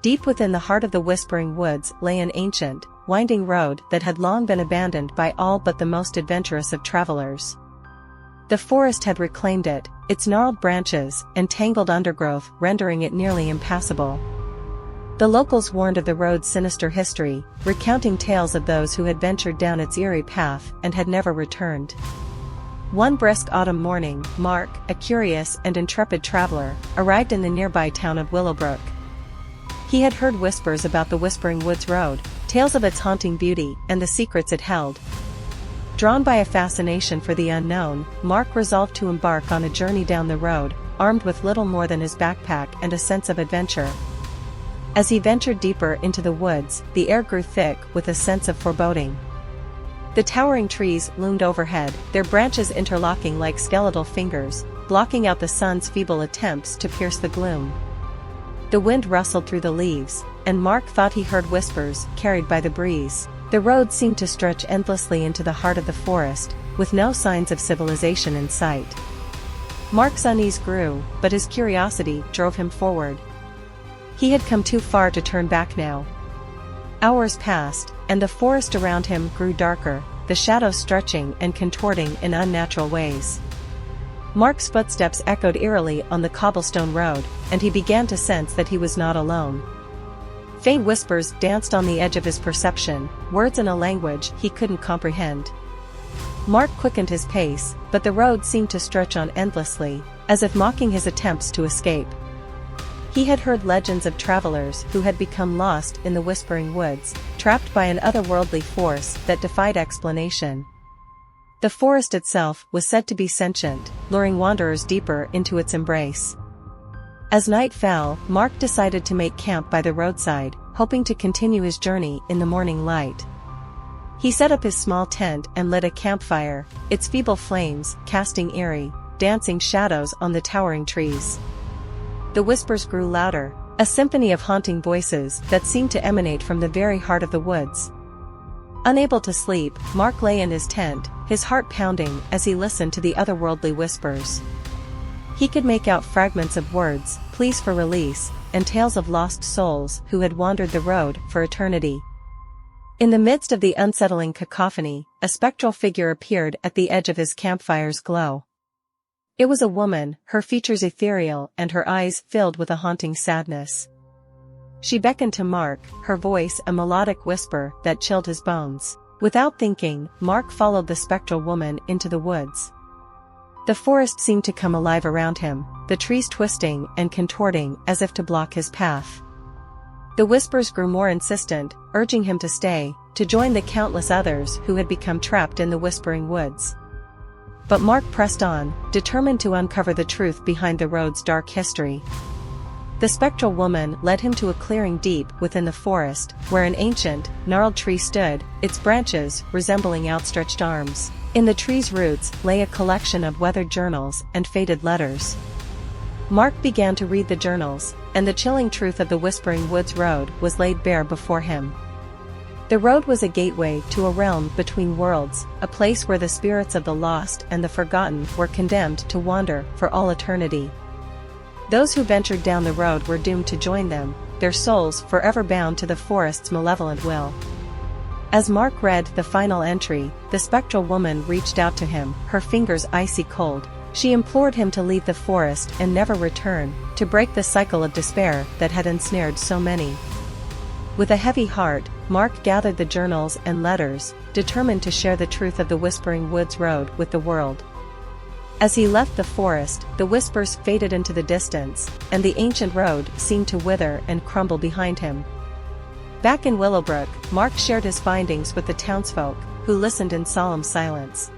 Deep within the heart of the Whispering Woods lay an ancient, winding road that had long been abandoned by all but the most adventurous of travelers. The forest had reclaimed it, its gnarled branches and tangled undergrowth rendering it nearly impassable. The locals warned of the road's sinister history, recounting tales of those who had ventured down its eerie path and had never returned. One brisk autumn morning, Mark, a curious and intrepid traveler, arrived in the nearby town of Willowbrook. He had heard whispers about the Whispering Woods Road, tales of its haunting beauty and the secrets it held. Drawn by a fascination for the unknown, Mark resolved to embark on a journey down the road, armed with little more than his backpack and a sense of adventure. As he ventured deeper into the woods, the air grew thick with a sense of foreboding. The towering trees loomed overhead, their branches interlocking like skeletal fingers, blocking out the sun's feeble attempts to pierce the gloom. The wind rustled through the leaves, and Mark thought he heard whispers carried by the breeze. The road seemed to stretch endlessly into the heart of the forest, with no signs of civilization in sight. Mark's unease grew, but his curiosity drove him forward. He had come too far to turn back now. Hours passed, and the forest around him grew darker, the shadows stretching and contorting in unnatural ways. Mark's footsteps echoed eerily on the cobblestone road, and he began to sense that he was not alone. Faint whispers danced on the edge of his perception, words in a language he couldn't comprehend. Mark quickened his pace, but the road seemed to stretch on endlessly, as if mocking his attempts to escape. He had heard legends of travelers who had become lost in the Whispering Woods, trapped by an otherworldly force that defied explanation. The forest itself was said to be sentient, luring wanderers deeper into its embrace. As night fell, Mark decided to make camp by the roadside, hoping to continue his journey in the morning light. He set up his small tent and lit a campfire, its feeble flames casting eerie, dancing shadows on the towering trees. The whispers grew louder, a symphony of haunting voices that seemed to emanate from the very heart of the woods. Unable to sleep, Mark lay in his tent, his heart pounding as he listened to the otherworldly whispers. He could make out fragments of words, pleas for release, and tales of lost souls who had wandered the road for eternity. In the midst of the unsettling cacophony, a spectral figure appeared at the edge of his campfire's glow. It was a woman, her features ethereal and her eyes filled with a haunting sadness. She beckoned to Mark, her voice a melodic whisper that chilled his bones. Without thinking, Mark followed the spectral woman into the woods. The forest seemed to come alive around him, the trees twisting and contorting as if to block his path. The whispers grew more insistent, urging him to stay, to join the countless others who had become trapped in the Whispering Woods. But Mark pressed on, determined to uncover the truth behind the road's dark history. The spectral woman led him to a clearing deep within the forest, where an ancient, gnarled tree stood, its branches resembling outstretched arms. In the tree's roots lay a collection of weathered journals and faded letters. Mark began to read the journals, and the chilling truth of the Whispering Woods Road was laid bare before him. The road was a gateway to a realm between worlds, a place where the spirits of the lost and the forgotten were condemned to wander for all eternity. Those who ventured down the road were doomed to join them, their souls forever bound to the forest's malevolent will. As Mark read the final entry, the spectral woman reached out to him, her fingers icy cold. She implored him to leave the forest and never return, to break the cycle of despair that had ensnared so many. With a heavy heart, Mark gathered the journals and letters, determined to share the truth of the Whispering Woods Road with the world. As he left the forest, the whispers faded into the distance, and the ancient road seemed to wither and crumble behind him. Back in Willowbrook, Mark shared his findings with the townsfolk, who listened in solemn silence.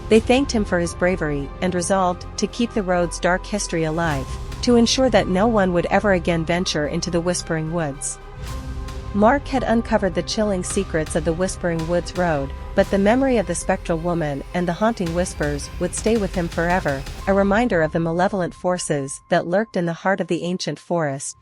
They thanked him for his bravery and resolved to keep the road's dark history alive, to ensure that no one would ever again venture into the Whispering Woods. Mark had uncovered the chilling secrets of the Whispering Woods Road, but the memory of the spectral woman and the haunting whispers would stay with him forever, a reminder of the malevolent forces that lurked in the heart of the ancient forest.